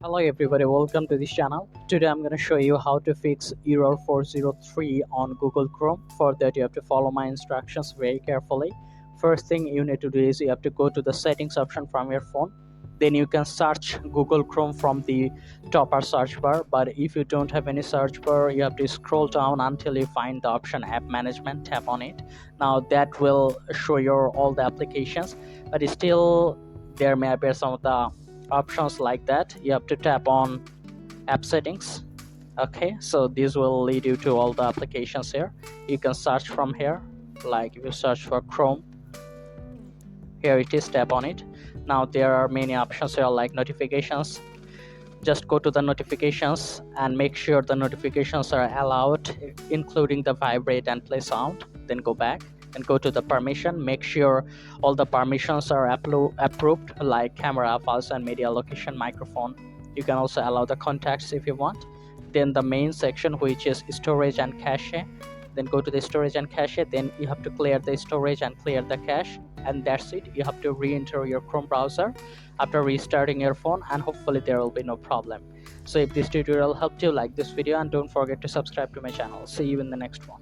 Hello everybody, welcome to this channel. Today I'm going to show you how to fix error 403 on Google Chrome. For that you have to follow my instructions very carefully. First thing you need to do is you have to go to the settings option from your phone. Then you can search Google Chrome from the top search bar, but if you don't have any search bar you have to scroll down until you find the option app management. Tap on it. Now that will show you all the applications, but still there may appear some of the options like that. You have to tap on app settings. Okay, so this will lead you to all the applications here. You can search from here, like if you search for Chrome, here it is, tap on it. Now there are many options here like notifications. Just go to the notifications and make sure the notifications are allowed, including the vibrate and play sound. Then go back and go to the permission. Make sure all the permissions are approved, like camera, files and media, location, microphone. You can also allow the contacts if you want. Then the main section, which is storage and cache. Then go to the storage and cache. Then you have to clear the storage and clear the cache, and that's it. You have to re-enter your Chrome browser after restarting your phone, and hopefully there will be no problem. So if this tutorial helped you, like this video and don't forget to subscribe to my channel. See you in the next one.